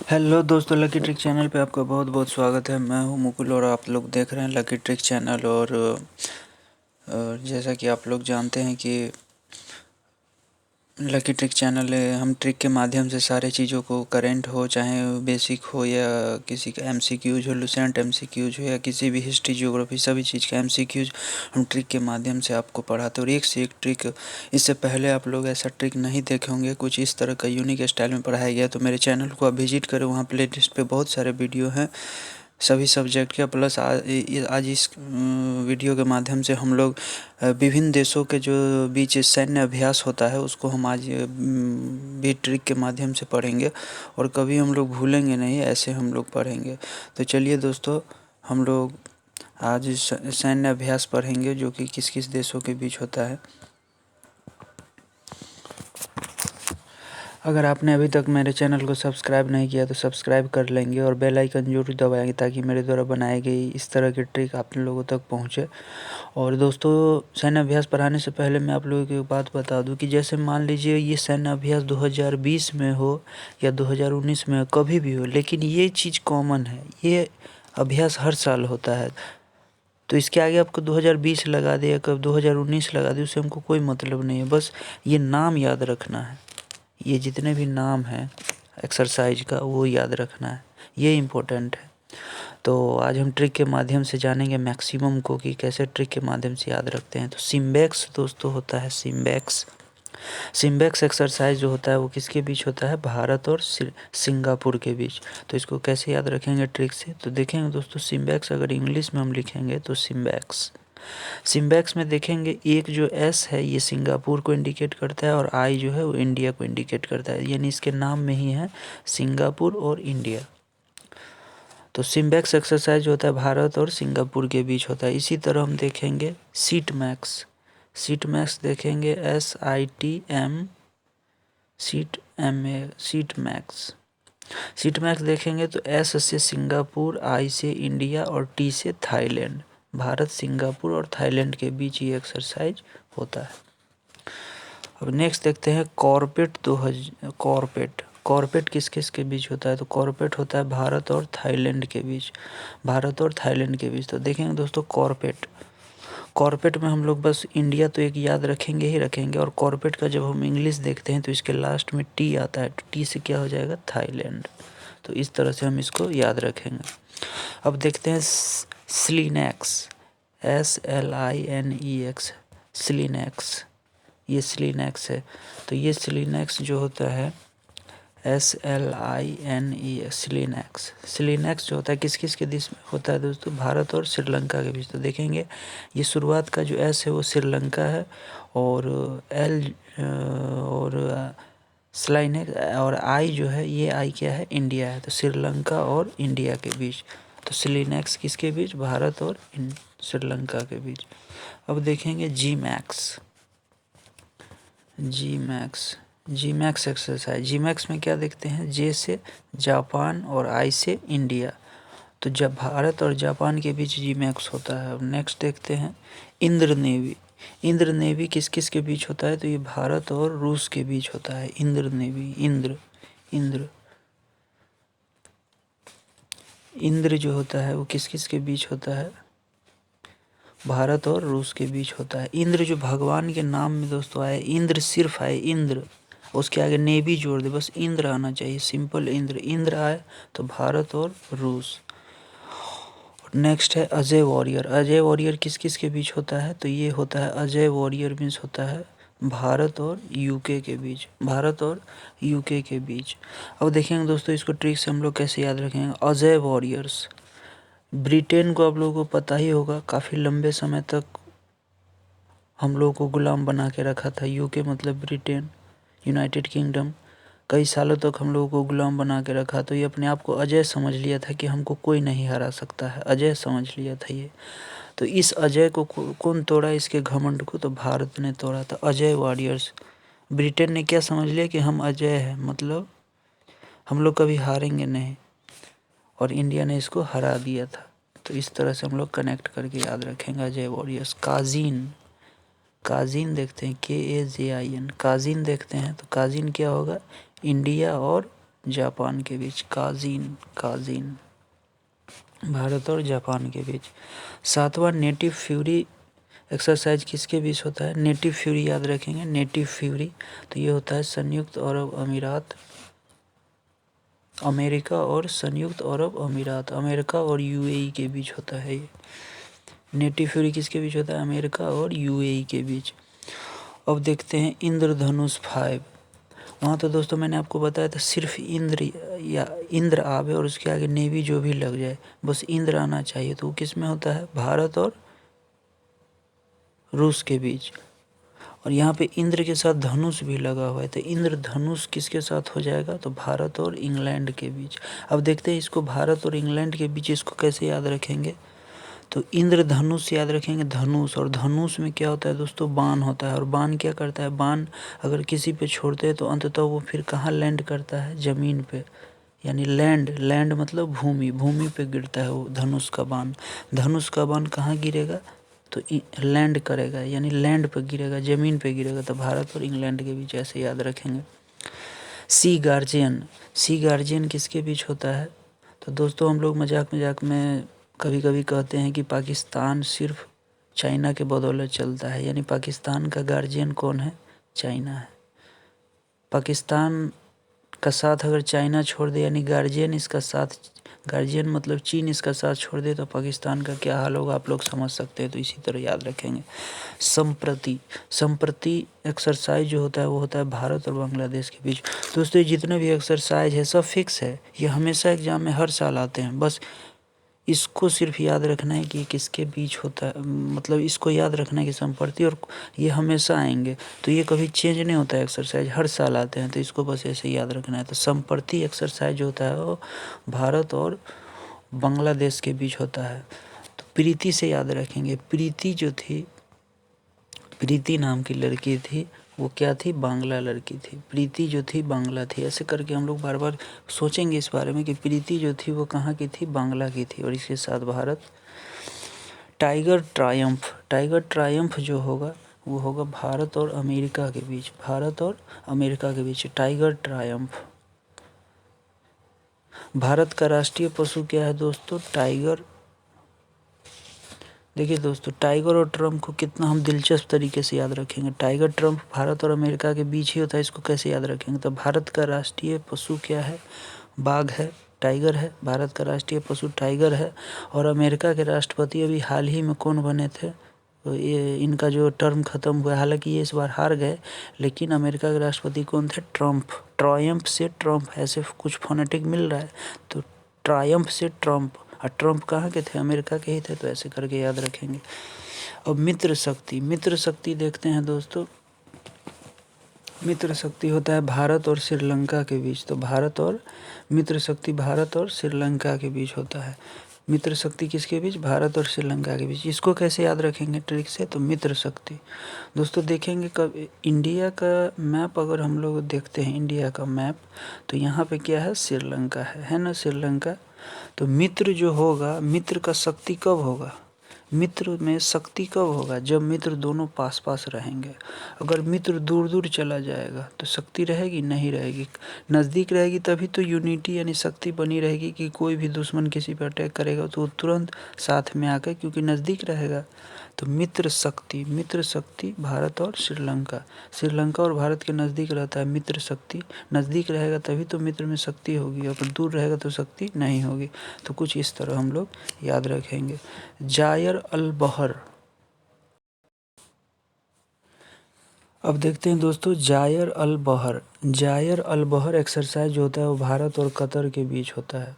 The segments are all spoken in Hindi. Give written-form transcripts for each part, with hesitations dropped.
हेलो दोस्तों, लकी ट्रिक चैनल पे आपका बहुत बहुत स्वागत है। मैं हूं मुकुल और आप लोग देख रहे हैं लकी ट्रिक चैनल। और जैसा कि आप लोग जानते हैं कि लकी ट्रिक चैनल है, हम ट्रिक के माध्यम से सारे चीज़ों को, करेंट हो चाहे बेसिक हो या किसी का एमसीक्यूज हो, लुसेंट एमसीक्यूज हो या किसी भी हिस्ट्री ज्योग्राफी, सभी चीज़ का एमसीक्यूज हम ट्रिक के माध्यम से आपको पढ़ाते हैं। और एक से एक ट्रिक, इससे पहले आप लोग ऐसा ट्रिक नहीं देखे होंगे, कुछ इस तरह का यूनिक स्टाइल में पढ़ाया गया। तो मेरे चैनल को आप विजिट करें, वहाँ प्ले लिस्ट पर बहुत सारे वीडियो हैं सभी सब्जेक्ट के। प्लस आज इस वीडियो के माध्यम से हम लोग विभिन्न देशों के जो बीच सैन्य अभ्यास होता है उसको हम आज भी ट्रिक के माध्यम से पढ़ेंगे और कभी हम लोग भूलेंगे नहीं, ऐसे हम लोग पढ़ेंगे। तो चलिए दोस्तों, हम लोग आज सैन्य अभ्यास पढ़ेंगे जो कि किस किस देशों के बीच होता है। अगर आपने अभी तक मेरे चैनल को सब्सक्राइब नहीं किया तो सब्सक्राइब कर लेंगे और बेल आइकन जरूर दबाएंगे ताकि मेरे द्वारा बनाई गई इस तरह की ट्रिक आप लोगों तक पहुंचे। और दोस्तों, सैन्य अभ्यास पढ़ाने से पहले मैं आप लोगों को एक बात बता दूं कि जैसे मान लीजिए ये सैन्य अभ्यास 2020 में हो या 2019 में हो, कभी भी हो, लेकिन ये चीज़ कॉमन है, ये अभ्यास हर साल होता है। तो इसके आगे आपको 2020 लगा दे या कब 2019 लगा दे, उससे हमको कोई मतलब नहीं है। बस ये नाम याद रखना है, ये जितने भी नाम हैं एक्सरसाइज का वो याद रखना है, ये इम्पोर्टेंट है। तो आज हम ट्रिक के माध्यम से जानेंगे मैक्सिमम को कि कैसे ट्रिक के माध्यम से याद रखते हैं। तो सिम्बैक्स दोस्तों होता है, सिम्बैक्स। सिम्बैक्स एक्सरसाइज जो होता है वो किसके बीच होता है? भारत और सिंगापुर के बीच। तो इसको कैसे याद रखेंगे ट्रिक से? तो देखेंगे दोस्तों, सिम्बैक्स अगर इंग्लिश में हम लिखेंगे तो सिम्बैक्स, सिम्बैक्स में देखेंगे एक जो एस है ये सिंगापुर को इंडिकेट करता है और आई जो है वो इंडिया को इंडिकेट करता है, यानी इसके नाम में ही है सिंगापुर और इंडिया। तो सिम्बैक्स एक्सरसाइज होता है भारत और सिंगापुर के बीच होता है। इसी तरह हम देखेंगे सीट मैक्स, सीट मैक्स देखेंगे SITM, seat MA, seat max. Seat max देखेंगे तो S से सिंगापुर, I से इंडिया और T से थाईलैंड। भारत, सिंगापुर और थाईलैंड के बीच ये एक्सरसाइज होता है। अब नेक्स्ट देखते हैं कॉर्पेट। कॉर्पेट, कॉर्पेट किस किस के बीच होता है? तो कॉर्पेट होता है भारत और थाईलैंड के बीच, भारत और थाईलैंड के बीच। तो देखेंगे दोस्तों कॉर्पेट, कॉर्पेट में हम लोग बस इंडिया तो एक याद रखेंगे ही रखेंगे, और कॉर्पेट का जब हम इंग्लिश देखते हैं तो इसके लास्ट में टी आता है, तो टी से क्या हो जाएगा? थाईलैंड। तो इस तरह से हम इसको याद रखेंगे। अब देखते हैं स्लिनैक्स, SLINEX, स्लिनैक्स, ये स्लिनैक्स है। तो ये स्लिनैक्स जो होता है SLINEX, स्लिनैक्स, स्लिनैक्स जो होता है किस किस के बीच में होता है दोस्तों? भारत और श्रीलंका के बीच। तो देखेंगे ये शुरुआत का जो एस है वो श्रीलंका है, और एल और स्लाइनेक्स और आई जो है ये आई क्या है? इंडिया है। तो श्रीलंका और इंडिया के बीच। तो स्लिनैक्स किसके बीच? भारत और श्रीलंका के बीच। अब देखेंगे जी मैक्स, जी मैक्स, जी मैक्स एक्सरसाइज। जी मैक्स में क्या देखते हैं? जे से जापान और आई से इंडिया। तो जब भारत और जापान के बीच जी मैक्स होता है। अब नेक्स्ट देखते हैं इंद्र नेवी, इंद्र नेवी किस किस के बीच होता है? तो ये भारत और रूस के बीच होता है, इंद्र नेवी, इंद्र, इंद्र, इंद्र जो होता है वो किस किस के बीच होता है? भारत और रूस के बीच होता है। इंद्र जो भगवान के नाम में दोस्तों आए, इंद्र सिर्फ आए इंद्र, उसके आगे नेवी जोड़ दे, बस इंद्र आना चाहिए, सिंपल इंद्र, इंद्र आए तो भारत और रूस। नेक्स्ट है अजय वॉरियर, अजय वॉरियर किस किस के बीच होता है? तो ये होता है अजय वॉरियर मीन्स होता है भारत और यूके के बीच, भारत और यूके के बीच। अब देखेंगे दोस्तों इसको ट्रिक से हम लोग कैसे याद रखेंगे। अजय वॉरियर्स, ब्रिटेन को आप लोगों को पता ही होगा, काफ़ी लंबे समय तक हम लोगों को गुलाम बना के रखा था। यूके मतलब ब्रिटेन, यूनाइटेड किंगडम, कई सालों तक हम लोगों को गुलाम बना के रखा। तो ये अपने आप को अजय समझ लिया था कि हमको कोई नहीं हरा सकता है, अजय समझ लिया था ये। तो इस अजय को कौन तोड़ा? इसके घमंड को तो भारत ने तोड़ा था, अजय वॉरियर्स। ब्रिटेन ने क्या समझ लिया कि हम अजय हैं, मतलब हम लोग कभी हारेंगे नहीं, और इंडिया ने इसको हरा दिया था। तो इस तरह से हम लोग कनेक्ट करके याद रखेंगे अजय वॉरियर्स। काजीन, काजीन देखते हैं KAZIN, काजीन देखते हैं तो काजीन क्या होगा? इंडिया और जापान के बीच, काजिन काजिन भारत और जापान के बीच। 7वां नेटिव फ्यूरी एक्सरसाइज किसके बीच होता है? नेटिव फ्यूरी याद रखेंगे, नेटिव फ्यूरी तो ये होता है संयुक्त अरब अमीरात, अमेरिका और संयुक्त अरब अमीरात, अमेरिका और यूएई के बीच होता है ये। नेटिव फ्यूरी किसके बीच होता है? अमेरिका और यूएई के बीच। अब देखते हैं इंद्रधनुष 5। वहाँ तो दोस्तों मैंने आपको बताया था सिर्फ इंद्र या इंद्र आवे और उसके आगे नेवी जो भी लग जाए, बस इंद्र आना चाहिए। तो वो किस में होता है? भारत और रूस के बीच। और यहाँ पे इंद्र के साथ धनुष भी लगा हुआ है, तो इंद्र धनुष किसके साथ हो जाएगा? तो भारत और इंग्लैंड के बीच। अब देखते हैं इसको भारत और इंग्लैंड के बीच इसको कैसे याद रखेंगे। तो इंद्र धनुष याद रखेंगे, धनुष, और धनुष में क्या होता है दोस्तों? बाण होता है। और बाण क्या करता है? बाण अगर किसी पे छोड़ते हैं तो अंततः वो फिर कहाँ लैंड करता है? जमीन पे, यानी लैंड, लैंड मतलब भूमि, भूमि पे गिरता है वो धनुष का बाण। धनुष का बाण कहाँ गिरेगा? तो लैंड करेगा, यानी लैंड पे गिरेगा, ज़मीन पे गिरेगा। तो भारत और इंग्लैंड के बीच ऐसे याद रखेंगे। सी गार्जियन, सी गार्जियन किसके बीच होता है? तो दोस्तों हम लोग मजाक मजाक में कभी कभी कहते हैं कि पाकिस्तान सिर्फ चाइना के बदौलत चलता है, यानी पाकिस्तान का गार्जियन कौन है? चाइना है। पाकिस्तान का साथ अगर चाइना छोड़ दे, यानी गार्जियन इसका साथ, गार्जियन मतलब चीन इसका साथ छोड़ दे, तो पाकिस्तान का क्या हाल होगा आप लोग समझ सकते हैं। तो इसी तरह याद रखेंगे। संप्रति, संप्रति एक्सरसाइज जो होता है वो होता है भारत और बांग्लादेश के बीच। दोस्तों ये जितने भी एक्सरसाइज है सब फिक्स है, ये हमेशा एग्जाम में हर साल आते हैं। बस इसको सिर्फ याद रखना है कि ये किसके बीच होता है, मतलब इसको याद रखना है कि संप्रति, और ये हमेशा आएंगे, तो ये कभी चेंज नहीं होता है, एक्सरसाइज हर साल आते हैं, तो इसको बस ऐसे याद रखना है। तो संप्रति एक्सरसाइज जो होता है वो भारत और बांग्लादेश के बीच होता है। तो प्रीति से याद रखेंगे, प्रीति जो थी, प्रीति नाम की लड़की थी, वो क्या थी? बांग्ला लड़की थी। प्रीति जो थी बांग्ला थी। ऐसे करके हम लोग बार बार सोचेंगे इस बारे में कि प्रीति जो थी वो कहाँ की थी? बांग्ला की थी। और इसके साथ Bharat. Tiger Triumph, tiger Triumph जो होगा वो होगा भारत और अमेरिका के बीच, भारत और अमेरिका के बीच टाइगर ट्रायम्फ। भारत का राष्ट्रीय पशु क्या है दोस्तों? टाइगर। देखिए दोस्तों टाइगर और ट्रम्प को कितना हम दिलचस्प तरीके से याद रखेंगे। टाइगर ट्रम्प भारत और अमेरिका के बीच ही होता है, इसको कैसे याद रखेंगे? तो भारत का राष्ट्रीय पशु क्या है? बाघ है, टाइगर है। भारत का राष्ट्रीय पशु टाइगर है। और अमेरिका के राष्ट्रपति अभी हाल ही में कौन बने थे? तो ये इनका जो टर्म ख़त्म हुआ, हालांकि ये इस बार हार गए, लेकिन अमेरिका के राष्ट्रपति कौन थे? ट्रम्प। ट्रायम्फ से ट्रम्प ऐसे कुछ फोनेटिक मिल रहा है, तो ट्रायम्फ से ट्रम्प। और ट्रम्प कहाँ के थे? अमेरिका के ही थे, तो ऐसे करके याद रखेंगे। अब मित्र शक्ति, मित्र शक्ति देखते हैं दोस्तों। मित्र शक्ति होता है भारत और श्रीलंका के बीच। तो भारत और मित्र शक्ति भारत और श्रीलंका के बीच होता है। मित्र शक्ति किसके बीच? भारत और श्रीलंका के बीच। इसको कैसे याद रखेंगे ट्रिक से? तो मित्र शक्ति दोस्तों देखेंगे कब इंडिया का मैप, अगर हम लोग देखते हैं इंडिया का मैप, तो यहाँ पे क्या है? श्रीलंका है ना, श्रीलंका। तो मित्र जो होगा, मित्र का शक्ति कब होगा? मित्र में शक्ति कब होगा? जब मित्र दोनों पास पास रहेंगे। अगर मित्र दूर दूर चला जाएगा तो शक्ति रहेगी? नहीं रहेगी। नज़दीक रहेगी तभी तो यूनिटी यानी शक्ति बनी रहेगी, कि कोई भी दुश्मन किसी पर अटैक करेगा तो तुरंत साथ में आकर, क्योंकि नज़दीक रहेगा। तो मित्र शक्ति, मित्र शक्ति भारत और श्रीलंका, श्रीलंका और भारत के नज़दीक रहता है मित्र शक्ति। नज़दीक रहेगा तभी तो मित्र में शक्ति होगी, अगर दूर रहेगा तो शक्ति नहीं होगी। तो कुछ इस तरह हम लोग याद रखेंगे। जायर अल बहर, अब देखते हैं दोस्तों जायर अल बहर। जायर अल बहर एक्सरसाइज जो होता है वो भारत और कतर के बीच होता है,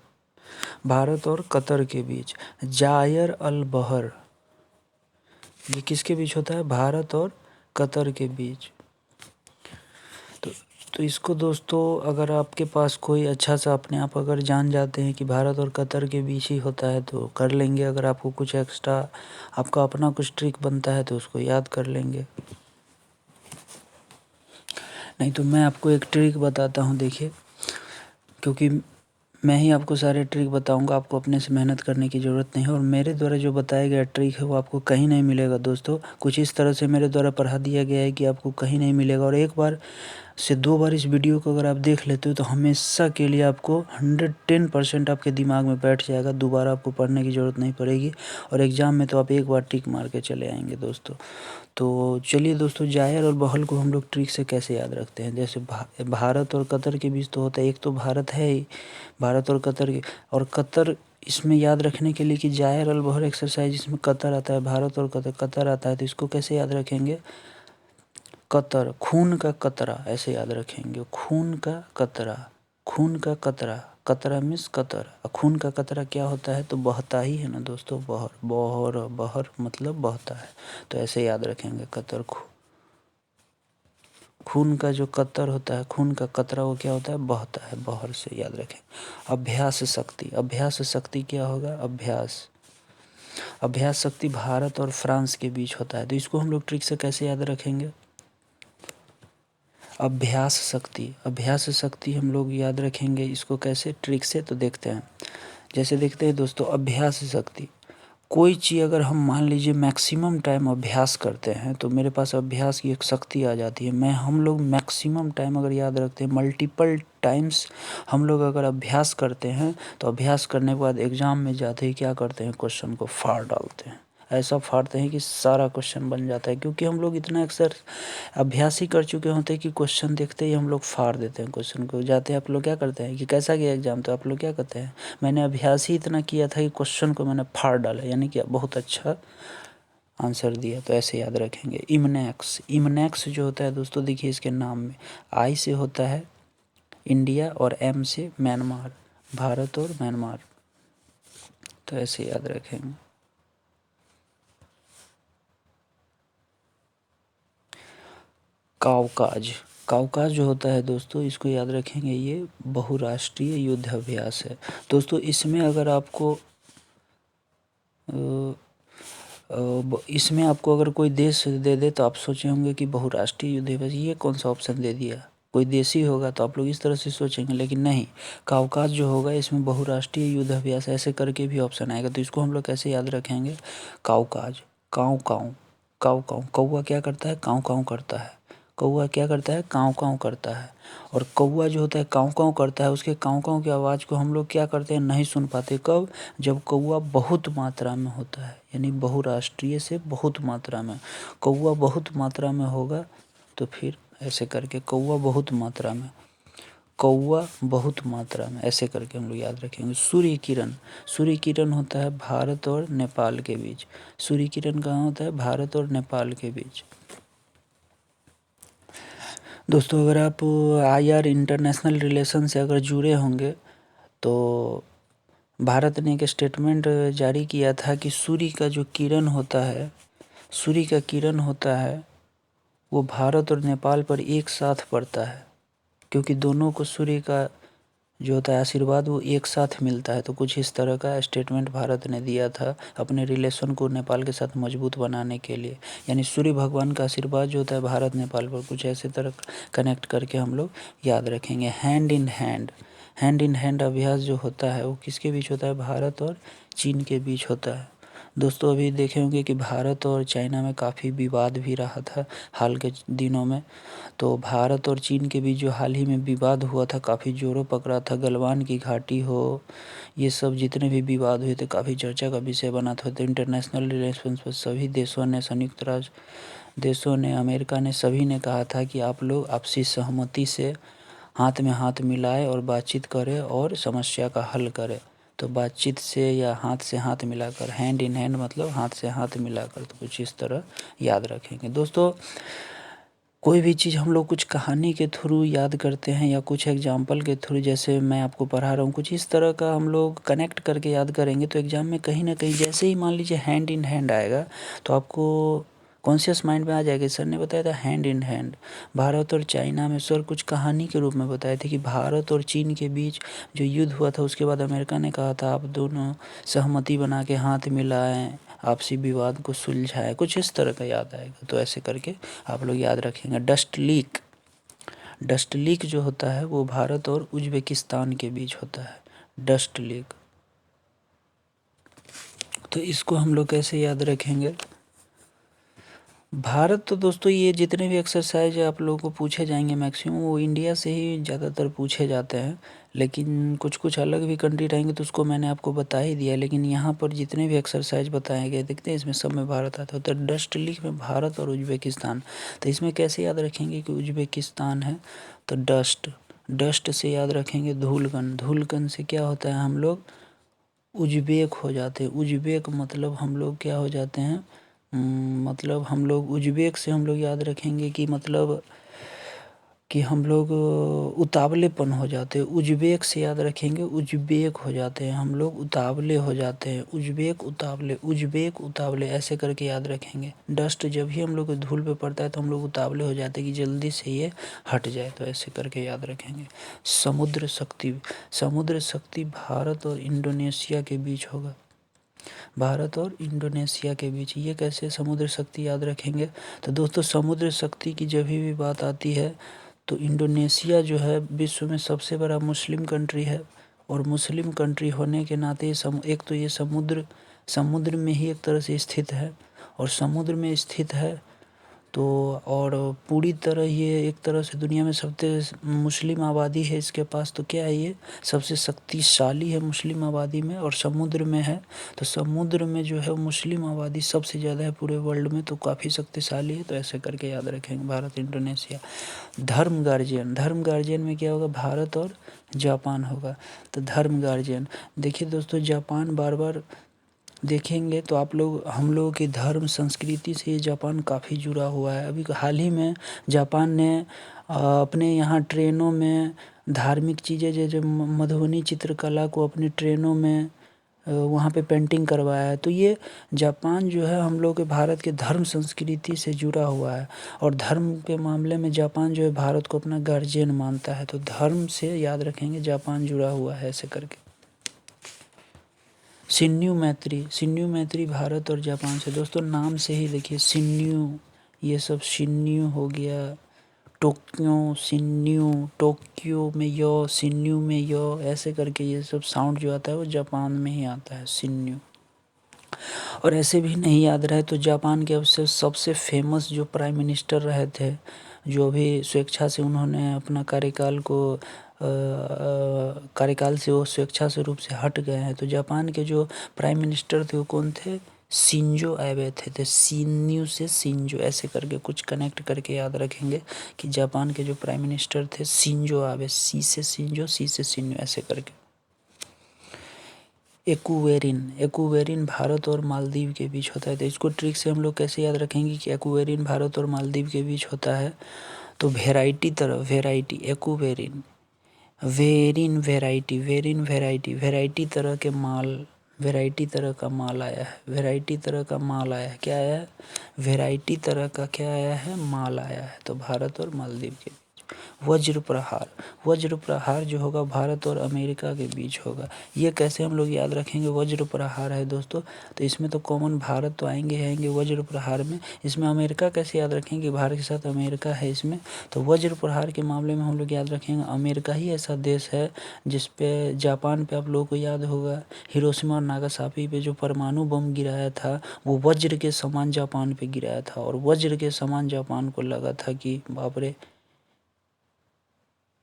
भारत और कतर के बीच। जायर अल बहर ये किसके बीच होता है? भारत और कतर के बीच। तो इसको दोस्तों अगर आपके पास कोई अच्छा सा अपने आप अगर जान जाते हैं कि भारत और कतर के बीच ही होता है तो कर लेंगे। अगर आपको कुछ एक्स्ट्रा आपका अपना कुछ ट्रिक बनता है तो उसको याद कर लेंगे। नहीं तो मैं आपको एक ट्रिक बताता हूँ, देखिए, क्योंकि मैं ही आपको सारे ट्रिक बताऊंगा, आपको अपने से मेहनत करने की ज़रूरत नहीं है। और मेरे द्वारा जो बताया गया ट्रिक है वो आपको कहीं नहीं मिलेगा दोस्तों। कुछ इस तरह से मेरे द्वारा पढ़ा दिया गया है कि आपको कहीं नहीं मिलेगा। और एक बार से 2 बार इस वीडियो को अगर आप देख लेते हो तो हमेशा के लिए आपको 110% आपके दिमाग में बैठ जाएगा, दोबारा आपको पढ़ने की ज़रूरत नहीं पड़ेगी और एग्ज़ाम में तो आप एक बार टिक मार के चले आएंगे दोस्तों। तो चलिए दोस्तों, जायर और बहल को हम लोग ट्रिक से कैसे याद रखते हैं। जैसे भारत और कतर के बीच तो होता है, एक तो भारत है ही, भारत और कतर के, और कतर इसमें याद रखने के लिए कि जायर और बहर एक्सरसाइज इसमें कतर आता है, भारत और कतर कतर आता है, तो इसको कैसे याद रखेंगे। कतर, खून का कतरा, ऐसे याद रखेंगे, खून का कतरा, खून का कतरा, कतरा मीन्स कतर, खून का कतरा क्या होता है, तो बहता ही है ना दोस्तों, बहर, बहर, बहर मतलब बहता है, तो ऐसे याद रखेंगे कतर। खून का जो कतर होता है, खून का कतरा, वो क्या होता है, बहता है, बहर से याद रखें। अभ्यास शक्ति, अभ्यास शक्ति क्या होगा, अभ्यास, अभ्यास शक्ति भारत और फ्रांस के बीच होता है, तो इसको हम लोग ट्रिक से कैसे याद रखेंगे। अभ्यास शक्ति, अभ्यास शक्ति हम लोग याद रखेंगे इसको कैसे, ट्रिक से, तो देखते हैं। जैसे देखते हैं दोस्तों, अभ्यास शक्ति, कोई चीज़ अगर हम मान लीजिए मैक्सिमम टाइम अभ्यास करते हैं तो मेरे पास अभ्यास की एक शक्ति आ जाती है। हम लोग मैक्सिमम टाइम अगर याद रखते हैं, मल्टीपल टाइम्स हम लोग अगर अभ्यास करते हैं तो अभ्यास करने के बाद एग्ज़ाम में जाते ही क्या करते हैं, क्वेश्चन को फाड़ डालते हैं, ऐसा फाड़ते हैं कि सारा क्वेश्चन बन जाता है, क्योंकि हम लोग इतना अक्सर अभ्यास ही कर चुके होते हैं कि क्वेश्चन देखते ही हम लोग फाड़ देते हैं क्वेश्चन को। जाते हैं आप लोग क्या करते हैं कि कैसा गया एग्जाम, तो आप लोग क्या करते हैं, मैंने अभ्यास ही इतना किया था कि क्वेश्चन को मैंने फाड़ डाला, यानी कि बहुत अच्छा आंसर दिया, तो ऐसे याद रखेंगे। इमनेक्स, इमनेक्स जो होता है दोस्तों, देखिए इसके नाम में आई से होता है इंडिया और एम से म्यांमार, भारत और म्यांमार, तो ऐसे याद रखेंगे। काउकाज, काउकाज जो होता है दोस्तों, इसको याद रखेंगे, ये बहुराष्ट्रीय युद्ध अभ्यास है दोस्तों। इसमें अगर आपको इसमें आपको अगर कोई देश दे दे तो आप सोचे होंगे कि बहुराष्ट्रीय युद्ध अभ्यास, ये कौन सा ऑप्शन दे दिया, कोई देश ही होगा तो आप लोग इस तरह से सोचेंगे, लेकिन नहीं, काउकाज जो होगा इसमें बहुराष्ट्रीय युद्ध अभ्यास ऐसे करके भी ऑप्शन आएगा, तो इसको हम लोग कैसे याद रखेंगे, काउकाज, काऊ काऊ, काऊ काऊ, कौवा क्या करता है, काऊ काऊ करता है, कौवा क्या करता है, काऊ काऊ करता है, और कौवा जो होता है काऊ काऊ करता है, उसके काऊ काऊ की आवाज़ को हम लोग क्या करते हैं, नहीं सुन पाते, कब, जब कौवा बहुत मात्रा में होता है, यानी बहुराष्ट्रीय से बहुत मात्रा में, कौवा बहुत मात्रा में होगा तो फिर ऐसे करके कौवा बहुत मात्रा में, कौवा बहुत मात्रा में, ऐसे करके हम लोग याद रखेंगे। सूर्य किरण, सूर्य किरण होता है भारत और नेपाल के बीच, सूर्य किरण कहाँ होता है, भारत और नेपाल के बीच। दोस्तों अगर आप IR इंटरनेशनल रिलेशन से अगर जुड़े होंगे तो भारत ने एक स्टेटमेंट जारी किया था कि सूर्य का जो किरण होता है, सूर्य का किरण होता है वो भारत और नेपाल पर एक साथ पड़ता है, क्योंकि दोनों को सूर्य का जो होता है आशीर्वाद वो एक साथ मिलता है। तो कुछ इस तरह का स्टेटमेंट भारत ने दिया था अपने रिलेशन को नेपाल के साथ मजबूत बनाने के लिए, यानी सूर्य भगवान का आशीर्वाद जो होता है भारत नेपाल पर, कुछ ऐसे तरह कनेक्ट करके हम लोग याद रखेंगे। Hand in hand, hand in hand अभ्यास जो होता है वो किसके बीच होता है, भारत और चीन के बीच होता है। दोस्तों अभी देखे होंगे कि भारत और चाइना में काफ़ी विवाद भी रहा था हाल के दिनों में, तो भारत और चीन के बीच जो हाल ही में विवाद हुआ था काफ़ी जोरों पकड़ा था, गलवान की घाटी हो, ये सब जितने भी विवाद हुए थे काफ़ी चर्चा का विषय बना था। तो इंटरनेशनल रिलेशंस पर सभी देशों ने, संयुक्त राष्ट्र देशों ने, अमेरिका ने, सभी ने कहा था कि आप लोग आपसी सहमति से हाथ में हाथ मिलाए और बातचीत करें और समस्या का हल करें। तो बातचीत से या हाथ से हाथ मिलाकर, हैंड इन हैंड मतलब हाथ से हाथ मिलाकर, तो कुछ इस तरह याद रखेंगे। दोस्तों कोई भी चीज़ हम लोग कुछ कहानी के थ्रू याद करते हैं या कुछ एग्जाम्पल के थ्रू, जैसे मैं आपको पढ़ा रहा हूँ, कुछ इस तरह का हम लोग कनेक्ट करके याद करेंगे तो एग्ज़ाम में कहीं ना कहीं, जैसे ही मान लीजिए हैंड इन हैंड आएगा तो आपको कॉन्शियस माइंड में आ जाएगा। सर ने बताया था हैंड इन हैंड, भारत और चाइना में, सर कुछ कहानी के रूप में बताए थे कि भारत और चीन के बीच जो युद्ध हुआ था उसके बाद अमेरिका ने कहा था आप दोनों सहमति बना के हाथ मिलाएं, आपसी विवाद को सुलझाएं, कुछ इस तरह का याद आएगा। तो ऐसे करके आप लोग याद रखेंगे। डस्ट लीक, डस्ट लीक जो होता है वो भारत और उज्बेकिस्तान के बीच होता है, डस्ट लीक, तो इसको हम लोग कैसे याद रखेंगे। भारत तो दोस्तों ये जितने भी एक्सरसाइज आप लोगों को पूछे जाएंगे मैक्सिमम वो इंडिया से ही ज़्यादातर पूछे जाते हैं, लेकिन कुछ कुछ अलग भी कंट्री रहेंगे तो उसको मैंने आपको बता ही दिया। लेकिन यहाँ पर जितने भी एक्सरसाइज बताए गए देखते हैं इसमें सब में भारत आता है। तो डस्ट लीग में भारत और उज्बेकिस्तान, तो इसमें कैसे याद रखेंगे कि उज्बेकिस्तान है तो डस्ट, डस्ट से याद रखेंगे धूलकण, धूलकण से क्या होता है हम लोग उज्बेक हो जाते हैं। उज्बेक मतलब हम लोग क्या हो जाते हैं, मतलब हम लोग उज्बेक से हम लोग याद रखेंगे कि मतलब कि हम लोग उतावलेपन हो जाते हैं। उज्बेक से याद रखेंगे उज्बेक हो जाते हैं हम लोग, उतावले हो जाते हैं। उज्बेक उतावले, उज्बेक उतावले ऐसे करके याद रखेंगे। डस्ट जब भी हम लोग को धूल पे पड़ता है तो हम लोग उतावले हो जाते हैं कि जल्दी से ये हट जाए, तो ऐसे करके याद रखेंगे। समुद्र शक्ति, समुद्र शक्ति भारत और इंडोनेशिया के बीच होगा, भारत और इंडोनेशिया के बीच। ये कैसे समुद्र शक्ति याद रखेंगे, तो दोस्तों समुद्र शक्ति की जब भी बात आती है तो इंडोनेशिया जो है विश्व में सबसे बड़ा मुस्लिम कंट्री है, और मुस्लिम कंट्री होने के नाते एक तो ये समुद्र, समुद्र में ही एक तरह से स्थित है, और समुद्र में स्थित है तो और पूरी तरह ये एक तरह से दुनिया में सबसे मुस्लिम आबादी है इसके पास, तो क्या है ये सबसे शक्तिशाली है मुस्लिम आबादी में, और समुद्र में है तो समुद्र में जो है मुस्लिम आबादी सबसे ज़्यादा है पूरे वर्ल्ड में, तो काफ़ी शक्तिशाली है। तो ऐसे करके याद रखेंगे भारत इंडोनेशिया। धर्म गार्जियन, धर्म गार्जियन में क्या होगा, भारत और जापान होगा। तो धर्म गार्जियन देखिए दोस्तों, जापान बार बार देखेंगे तो आप लोग हम लोगों की धर्म संस्कृति से ये जापान काफ़ी जुड़ा हुआ है। अभी हाल ही में जापान ने अपने यहाँ ट्रेनों में धार्मिक चीज़ें जैसे मधुबनी चित्रकला को अपनी ट्रेनों में वहाँ पे पेंटिंग करवाया है। तो ये जापान जो है हम लोग के भारत के धर्म संस्कृति से जुड़ा हुआ है, और धर्म के मामले में जापान जो है भारत को अपना गार्जियन मानता है। तो धर्म से याद रखेंगे जापान जुड़ा हुआ है ऐसे करके। शिन्यू मैत्री, शिन्यू मैत्री भारत और जापान से, दोस्तों नाम से ही देखिए शिन्यू, ये सब शिन्यू हो गया, टोक्यो शिन्यू, टोक्यो में यो, शिन्यू में यो, ऐसे करके ये सब साउंड जो आता है वो जापान में ही आता है शिन्यू। और ऐसे भी नहीं याद रहे तो जापान के सबसे फेमस जो प्राइम मिनिस्टर रहे थे, जो भी स्वेच्छा से उन्होंने अपना कार्यकाल को कार्यकाल से वो स्वेच्छा से रूप से हट गए हैं, तो जापान के जो प्राइम मिनिस्टर थे वो कौन थे, शिंजो एबे थे। तो शिन्यू से शिंजो ऐसे करके कुछ कनेक्ट करके याद रखेंगे कि जापान के जो प्राइम मिनिस्टर थे शिंजो आबे, सी से शिंजो, सी से शिन्यू ऐसे करके। एक्वेरिन, एक्वेरिन भारत और मालदीव के बीच होता है। तो इसको ट्रिक से हम लोग कैसे याद रखेंगे कि एक्वेरिन भारत और मालदीव के बीच होता है, तो वेराइटी तरह, वेराइटी एक्वेरिन, वेरिन वेराइटी, वेरिन वेराइटी, वेराइटी तरह के माल, वेराइटी तरह का माल आया है, वेराइटी तरह का माल आया है, क्या आया है, वेराइटी तरह का क्या आया है, माल आया है। तो भारत और मालदीव के वज्र प्रहार, वज्र प्रहार जो होगा भारत और अमेरिका के बीच होगा। ये कैसे हम लोग याद रखेंगे, वज्र प्रहार है दोस्तों, तो इसमें तो कॉमन भारत तो आएंगे आएंगे वज्र प्रहार में। इसमें अमेरिका कैसे याद रखेंगे, भारत के साथ अमेरिका है इसमें, तो वज्र प्रहार के मामले में हम लोग याद रखेंगे अमेरिका ही ऐसा देश है जिस पे जापान पे आप लोगों को याद होगा हिरोशिमा और नागासाकी पे जो परमाणु बम गिराया था वो वज्र के समान जापान पे गिराया था, और वज्र के समान जापान को लगा था कि बाप रे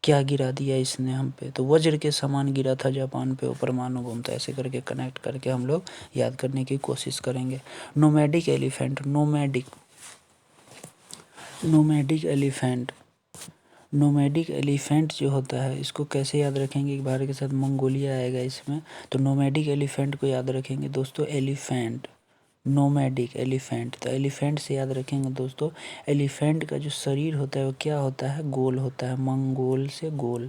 क्या गिरा दिया इसने हम पे, तो वज्र के समान गिरा था जापान पे वो परमाणु बम। तो ऐसे करके कनेक्ट करके हम लोग याद करने की कोशिश करेंगे। Nomadic elephant, nomadic, nomadic elephant, nomadic elephant जो होता है इसको कैसे याद रखेंगे कि भारत के साथ मंगोलिया आएगा इसमें, तो नोमैडिक एलिफेंट को याद रखेंगे दोस्तों एलिफेंट, नोमैडिक एलिफेंट। तो एलिफेंट से याद रखेंगे दोस्तों, एलिफेंट का जो शरीर होता है वो क्या होता है, गोल होता है, मंगोल से गोल।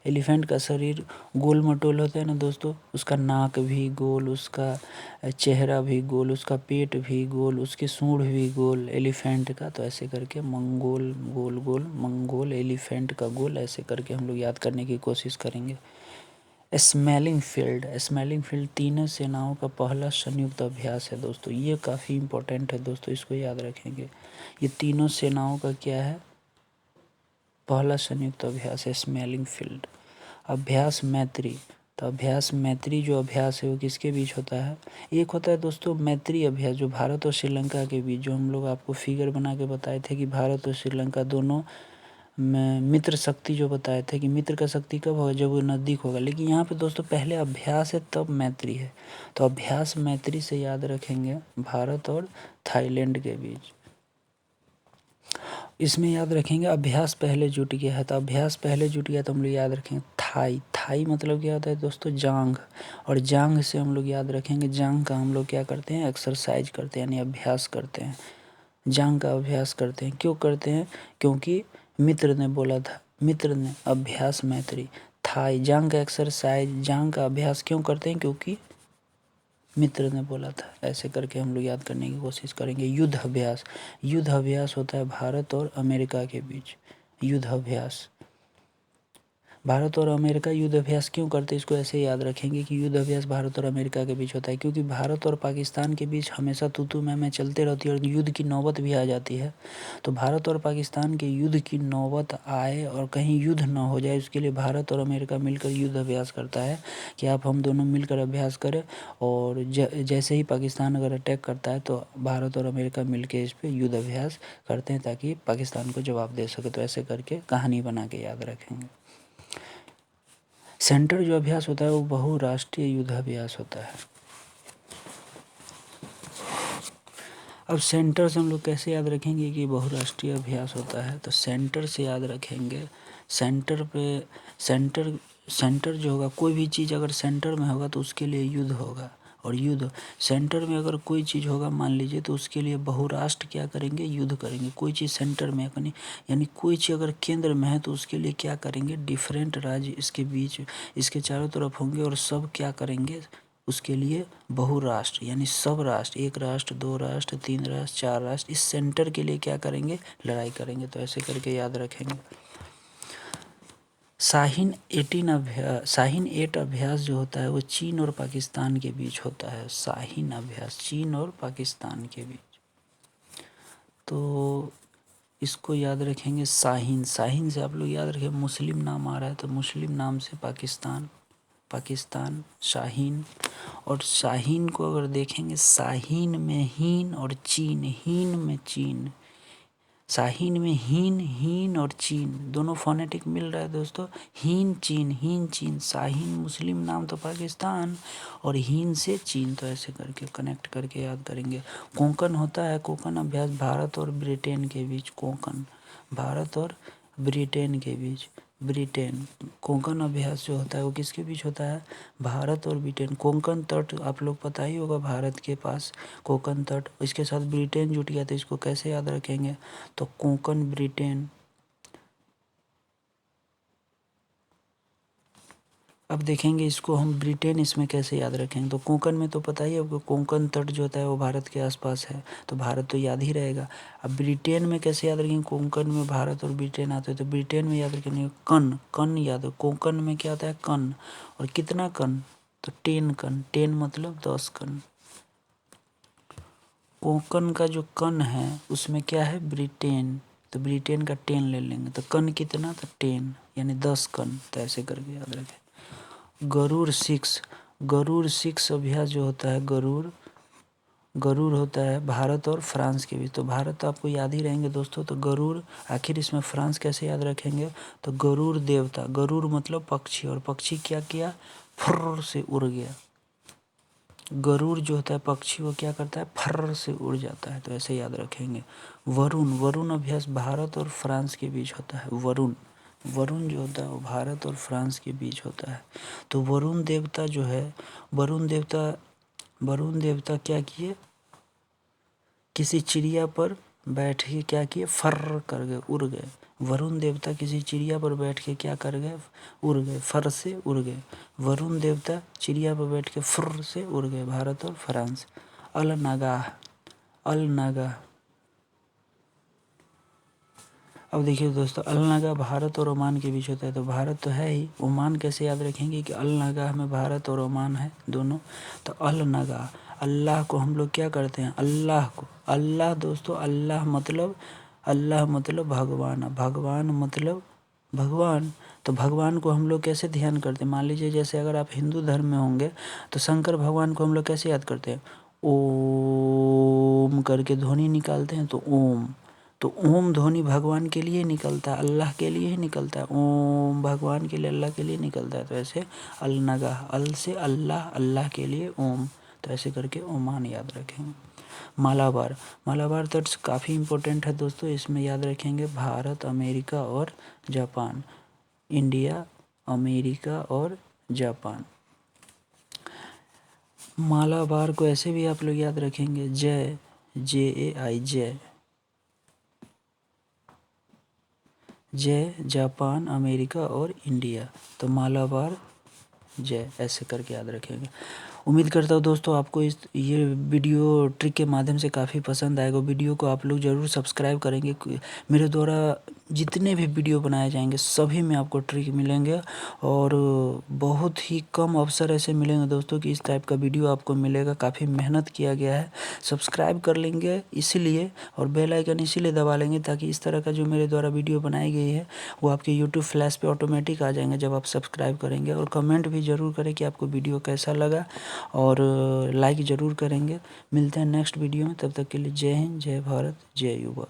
एलिफेंट का शरीर गोल मटोल होता है ना दोस्तों, उसका नाक भी गोल, उसका चेहरा भी गोल, उसका पेट भी गोल, उसकी सूंड भी गोल एलिफेंट का। तो ऐसे करके मंगोल गोल गोल, मंगोल एलिफेंट का गोल, ऐसे करके हम लोग याद करने की कोशिश करेंगे। स्मेलिंग फील्ड, स्मेलिंग फील्ड तीनों सेनाओं का पहला संयुक्त अभ्यास है दोस्तों, ये काफ़ी इंपॉर्टेंट है दोस्तों, इसको याद रखेंगे। ये तीनों सेनाओं का क्या है, पहला संयुक्त अभ्यास है स्मेलिंग फील्ड। अभ्यास मैत्री, तो अभ्यास मैत्री जो अभ्यास है वो किसके बीच होता है? एक होता है दोस्तों मैत्री अभ्यास जो भारत और श्रीलंका के बीच, जो हम लोग आपको फिगर बना के बताए थे कि भारत और श्रीलंका दोनों में मित्र शक्ति जो बताए थे कि मित्र का शक्ति कब होगा? जब वो नज़दीक होगा। लेकिन यहाँ पे दोस्तों पहले अभ्यास है तब मैत्री है। तो अभ्यास मैत्री से याद रखेंगे भारत और थाईलैंड के बीच। इसमें याद रखेंगे अभ्यास पहले जुट गया है, तो अभ्यास पहले जुट गया तो हम लोग याद रखेंगे थाई। थाई मतलब क्या होता है दोस्तों? जांघ। और जांघ से हम लोग याद रखेंगे जांघ का हम लोग क्या करते हैं? एक्सरसाइज करते हैं, यानी अभ्यास करते हैं। जांघ का अभ्यास करते हैं। क्यों करते हैं? क्योंकि मित्र ने बोला था, मित्र ने, अभ्यास मैत्री। थाई जांघ का एक्सरसाइज, जांघ का अभ्यास क्यों करते हैं? क्योंकि मित्र ने बोला था। ऐसे करके हम लोग याद करने की कोशिश करेंगे। युद्ध अभ्यास, युद्ध अभ्यास होता है भारत और अमेरिका के बीच। युद्ध अभ्यास, भारत और अमेरिका युद्ध अभ्यास क्यों करते हैं? इसको ऐसे याद रखेंगे कि युद्ध अभ्यास भारत और अमेरिका के बीच होता है क्योंकि भारत और पाकिस्तान के बीच हमेशा तू मैं चलते रहती है और युद्ध की नौबत भी आ जाती है। तो भारत और पाकिस्तान के युद्ध की नौबत आए और कहीं युद्ध ना हो जाए, उसके लिए भारत और अमेरिका मिलकर युद्ध अभ्यास करता है कि आप हम दोनों मिलकर अभ्यास करें, और जैसे ही पाकिस्तान अगर अटैक करता है तो भारत और अमेरिका मिलकर इस पर युद्ध अभ्यास करते हैं ताकि पाकिस्तान को जवाब दे सके। तो ऐसे करके कहानी बना के याद रखेंगे। सेंटर जो अभ्यास होता है वो बहुराष्ट्रीय युद्ध अभ्यास होता है। अब सेंटर से हम लोग कैसे याद रखेंगे कि बहुराष्ट्रीय अभ्यास होता है? तो सेंटर से याद रखेंगे। सेंटर पे सेंटर जो होगा, कोई भी चीज़ अगर सेंटर में होगा तो उसके लिए युद्ध होगा। और युद्ध सेंटर में अगर कोई चीज़ होगा मान लीजिए, तो उसके लिए बहुराष्ट्र क्या करेंगे? युद्ध करेंगे। कोई चीज़ सेंटर में है, यानी कोई चीज़ अगर केंद्र में है तो उसके लिए क्या करेंगे? डिफरेंट राज्य इसके बीच, इसके चारों तरफ होंगे और सब क्या करेंगे? उसके लिए बहुराष्ट्र, यानी सब राष्ट्र, एक राष्ट्र, दो राष्ट्र, तीन राष्ट्र, चार राष्ट्र, इस सेंटर के लिए क्या करेंगे? लड़ाई करेंगे। तो ऐसे करके याद रखेंगे। शाहीन 8 अभ्यास जो होता है वो चीन और पाकिस्तान के बीच होता है। शाहीन अभ्यास चीन और पाकिस्तान के बीच, तो इसको याद रखेंगे। शाहीन, शाहीन से आप लोग याद रखें मुस्लिम नाम आ रहा है, तो मुस्लिम नाम से पाकिस्तान, पाकिस्तान शाहीन। और शाहीन को अगर देखेंगे, शाहीन में हीन और चीन, हीन में चीन, शाहीन में हीन और चीन दोनों फोनेटिक मिल रहा है दोस्तों। हीन चीन, शाहीन मुस्लिम नाम तो पाकिस्तान और हीन से चीन। तो ऐसे करके कनेक्ट करके याद करेंगे। कोंकण होता है, कोंकण अभ्यास भारत और ब्रिटेन के बीच। कोंकण भारत और ब्रिटेन के बीच। ब्रिटेन कोंकण अभ्यास जो होता है वो किसके बीच होता है? भारत और ब्रिटेन। कोंकण तट आप लोग पता ही होगा, भारत के पास कोंकण तट, इसके साथ ब्रिटेन जुट गया, तो इसको कैसे याद रखेंगे? तो कोंकण ब्रिटेन। अब देखेंगे इसको हम ब्रिटेन इसमें कैसे याद रखेंगे। तो कोंकण में तो पता ही है आपको, कोंकण तट जो होता है वो भारत के आसपास है, तो भारत तो याद ही रहेगा। अब ब्रिटेन में कैसे याद रखेंगे? कोंकण में भारत और ब्रिटेन आते हैं, तो ब्रिटेन में याद रखेंगे कण, कण याद है। कोंकण में क्या आता है? कण। और कितना कण? तो 10 कण। 10 मतलब 10 कण। कोंकण का जो कण है उसमें क्या है? ब्रिटेन, तो ब्रिटेन का 10 ले लेंगे, तो कण कितना? तो 10, यानी 10 कण। तो ऐसे करके याद रखें। गरुड़ 6, गरुड़ 6 अभ्यास जो होता है, गरुड़ होता है भारत और फ्रांस के बीच। तो भारत तो आपको याद ही रहेंगे दोस्तों, तो गरुड़, आखिर इसमें फ्रांस कैसे याद रखेंगे? तो गरुड़ देवता, गरुड़ मतलब पक्षी, और पक्षी क्या किया? फुर्र से उड़ गया। गरुड़ जो होता है पक्षी, वो क्या करता है? फर्र से उड़ जाता है। तो ऐसे याद रखेंगे। वरुण, वरुण अभ्यास भारत और फ्रांस के बीच होता है। वरुण, वरुण जो होता है वो भारत और फ्रांस के बीच होता है। तो वरुण देवता जो है, वरुण देवता क्या किए? किसी चिड़िया पर बैठ के क्या किए? फर्र कर गए, उड़ गए। वरुण देवता किसी चिड़िया पर बैठ के क्या कर गए? उड़ गए, फर से उड़ गए। वरुण देवता चिड़िया पर बैठ के फुर्र से उड़ गए, भारत और फ्रांस। अलनागाह, अलनागाह। अब देखिए दोस्तों, अलनागाह भारत और ओमान के बीच होता है, तो भारत तो है ही, ओमान कैसे याद रखेंगे कि अलनागाह में भारत और ओमान है दोनों। तो अलनागाह, अल्लाह को हम लोग क्या करते हैं? अल्लाह को, अल्लाह दोस्तों, अल्लाह मतलब भगवान, भगवान मतलब भगवान, तो भगवान को हम लोग कैसे ध्यान करते हैं, मान लीजिए जैसे अगर आप हिंदू धर्म में होंगे तो शंकर भगवान को हम लोग कैसे याद करते हैं, ओम करके ध्वनि निकालते हैं, तो ओम, तो ओम ध्वनि भगवान के लिए निकलता है, अल्लाह के लिए ही निकलता है, ओम भगवान के लिए, अल्लाह के लिए निकलता है। तो ऐसे अल नगाह, अल से अल्लाह, अल्लाह के लिए ओम, तो ऐसे करके ओमान याद रखेंगे। मालाबार, मालाबार तट काफ़ी इम्पोर्टेंट है दोस्तों, इसमें याद रखेंगे भारत, अमेरिका और जापान, इंडिया, अमेरिका और जापान। मालाबार को ऐसे भी आप लोग याद रखेंगे, जय, JAI, जय, जय जापान, अमेरिका और इंडिया, तो मालाबार जय, ऐसे करके याद रखेंगे। उम्मीद करता हूँ दोस्तों आपको ये वीडियो ट्रिक के माध्यम से काफ़ी पसंद आएगा। वीडियो को आप लोग ज़रूर सब्सक्राइब करेंगे, मेरे द्वारा जितने भी वीडियो बनाए जाएंगे सभी में आपको ट्रिक मिलेंगे, और बहुत ही कम अवसर ऐसे मिलेंगे दोस्तों कि इस टाइप का वीडियो आपको मिलेगा। काफ़ी मेहनत किया गया है, सब्सक्राइब कर लेंगे इसीलिए, और बेल आइकन इसीलिए दबा लेंगे ताकि इस तरह का जो मेरे द्वारा वीडियो बनाई गई है वो आपके यूट्यूब फ्लैश पे ऑटोमेटिक आ जाएंगे जब आप सब्सक्राइब करेंगे। और कमेंट भी ज़रूर करें कि आपको वीडियो कैसा लगा, और लाइक ज़रूर करेंगे। मिलते हैं नेक्स्ट वीडियो में, तब तक के लिए जय हिंद, जय भारत, जय युवा।